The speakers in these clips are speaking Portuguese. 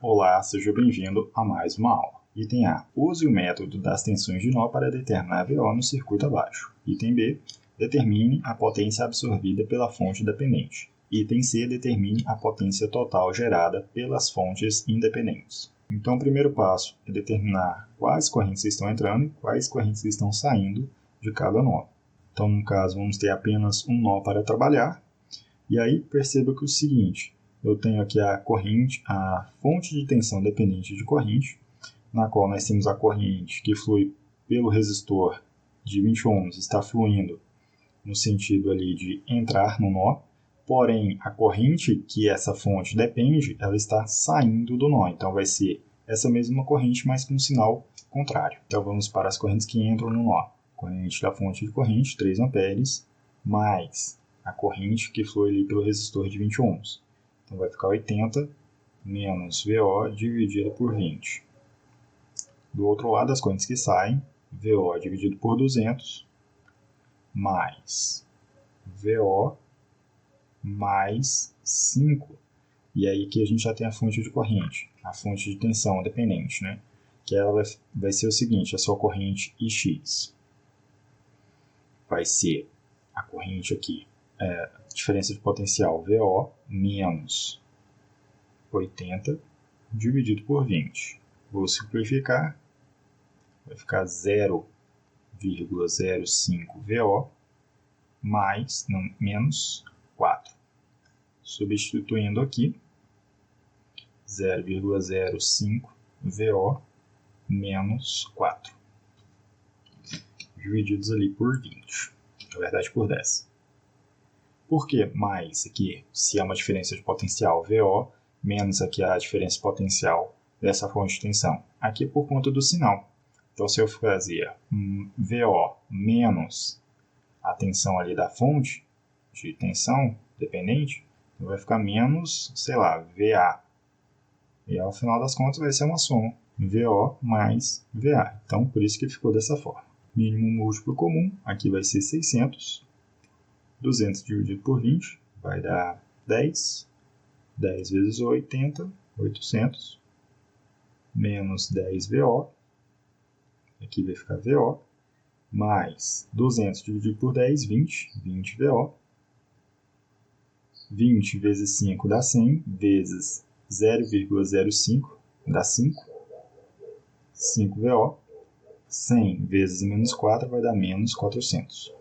Olá, seja bem-vindo a mais uma aula. Item A. Use o método das tensões de nó para determinar VO no circuito abaixo. Item B. Determine a potência absorvida pela fonte dependente. Item C. Determine a potência total gerada pelas fontes independentes. Então, o primeiro passo é determinar quais correntes estão entrando e quais correntes estão saindo de cada nó. Então, no caso, vamos ter apenas um nó para trabalhar. E aí, perceba que é o seguinte, eu tenho aqui a corrente, a fonte de tensão dependente de corrente, na qual nós temos a corrente que flui pelo resistor de 20 ohms, está fluindo no sentido ali de entrar no nó, porém a corrente que essa fonte depende, ela está saindo do nó, então vai ser essa mesma corrente, mas com um sinal contrário. Então vamos para as correntes que entram no nó. Corrente da fonte de corrente, 3 amperes, mais a corrente que flui ali pelo resistor de 20 ohms. Então vai ficar 80 menos VO dividido por 20. Do outro lado, as correntes que saem, VO dividido por 200, mais VO mais 5. E aí que a gente já tem a fonte de corrente, a fonte de tensão dependente, né? Que ela vai ser o seguinte, a sua corrente IX vai ser a corrente aqui, diferença de potencial VO menos 80 dividido por 20. Vou simplificar, vai ficar 0,05 VO menos 4. Substituindo aqui, 0,05 VO menos 4. Divididos ali por 20, na verdade por 10. Por que mais aqui, se é uma diferença de potencial VO, menos aqui a diferença potencial dessa fonte de tensão? Aqui é por conta do sinal. Então, se eu fazer VO menos a tensão ali da fonte de tensão dependente, vai ficar menos, sei lá, VA. E ao final das contas vai ser uma soma, VO mais VA. Então, por isso que ficou dessa forma. Mínimo múltiplo comum, aqui vai ser 600. 200 dividido por 20 vai dar 10. 10 vezes 80, 800. Menos 10 VO. Aqui vai ficar VO. Mais 200 dividido por 10, 20. 20 VO. 20 vezes 5 dá 100. Vezes 0,05 dá 5. 5 VO. 100 vezes menos 4 vai dar menos 400.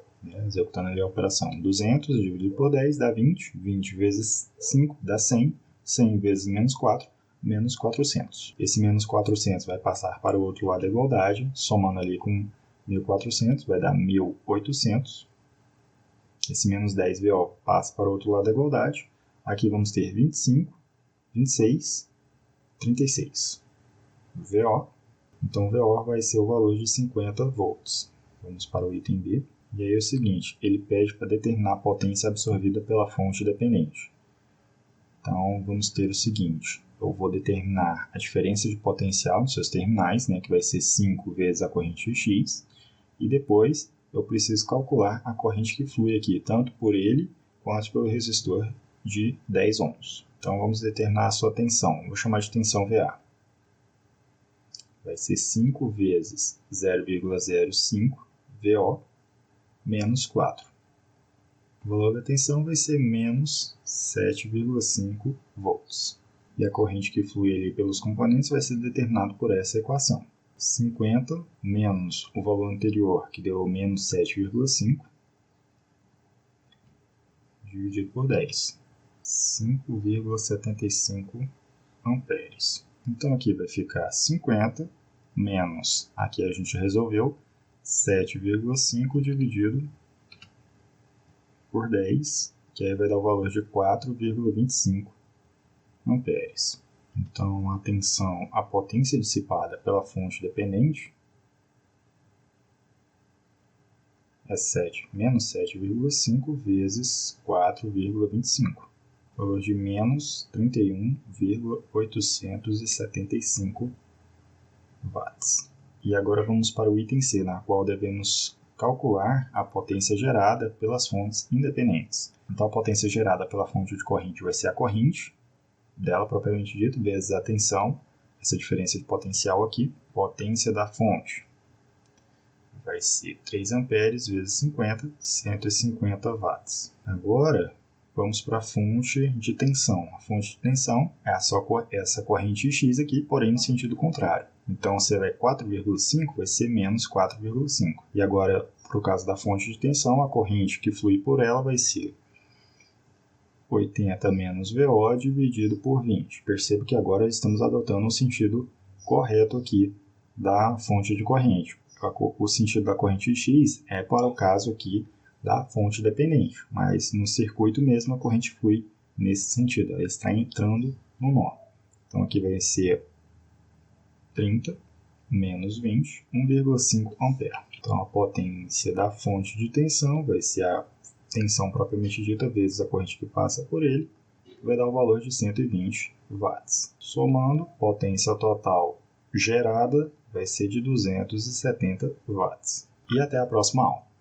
Executando ali a operação. 200 dividido por 10 dá 20. 20 vezes 5 dá 100. 100 vezes menos 4, menos 400. Esse menos 400 vai passar para o outro lado da igualdade, somando ali com 1.400, vai dar 1.800. Esse menos 10 VO passa para o outro lado da igualdade. Aqui vamos ter 25, 26, 36. VO. Então, VO vai ser o valor de 50 volts. Vamos para o item B. E aí é o seguinte, ele pede para determinar a potência absorvida pela fonte dependente. Então, vamos ter o seguinte, eu vou determinar a diferença de potencial nos seus terminais, né, que vai ser 5 vezes a corrente X, e depois eu preciso calcular a corrente que flui aqui, tanto por ele quanto pelo resistor de 10 ohms. Então, vamos determinar a sua tensão, vou chamar de tensão VA. Vai ser 5 vezes 0,05 VO menos 4. O valor da tensão vai ser menos 7,5 volts. E a corrente que flui ali pelos componentes vai ser determinado por essa equação. 50 menos o valor anterior, que deu menos 7,5, dividido por 10. 5,75 amperes. Então aqui vai ficar 50 menos, aqui a gente resolveu, 7,5 dividido por 10, que aí vai dar o valor de 4,25 amperes. Então, a potência dissipada pela fonte dependente é menos 7,5 vezes 4,25. Valor de menos 31,875 watts. E agora vamos para o item C, na qual devemos calcular a potência gerada pelas fontes independentes. Então, a potência gerada pela fonte de corrente vai ser a corrente, dela propriamente dito, vezes a tensão, essa diferença de potencial aqui, potência da fonte, vai ser 3 amperes vezes 50, 150 watts. Agora, vamos para a fonte de tensão. A fonte de tensão é essa corrente X aqui, porém no sentido contrário. Então, se ela é 4,5, vai ser menos 4,5. E agora, para o caso da fonte de tensão, a corrente que flui por ela vai ser 80 menos VO dividido por 20. Perceba que agora estamos adotando o sentido correto aqui da fonte de corrente. O sentido da corrente X é para o caso aqui da fonte dependente, mas no circuito mesmo a corrente flui nesse sentido, ela está entrando no nó. Então aqui vai ser 30 menos 20, 1,5 ampere. Então a potência da fonte de tensão vai ser a tensão propriamente dita vezes a corrente que passa por ele, vai dar o valor de 120 watts. Somando, potência total gerada vai ser de 270 watts. E até a próxima aula.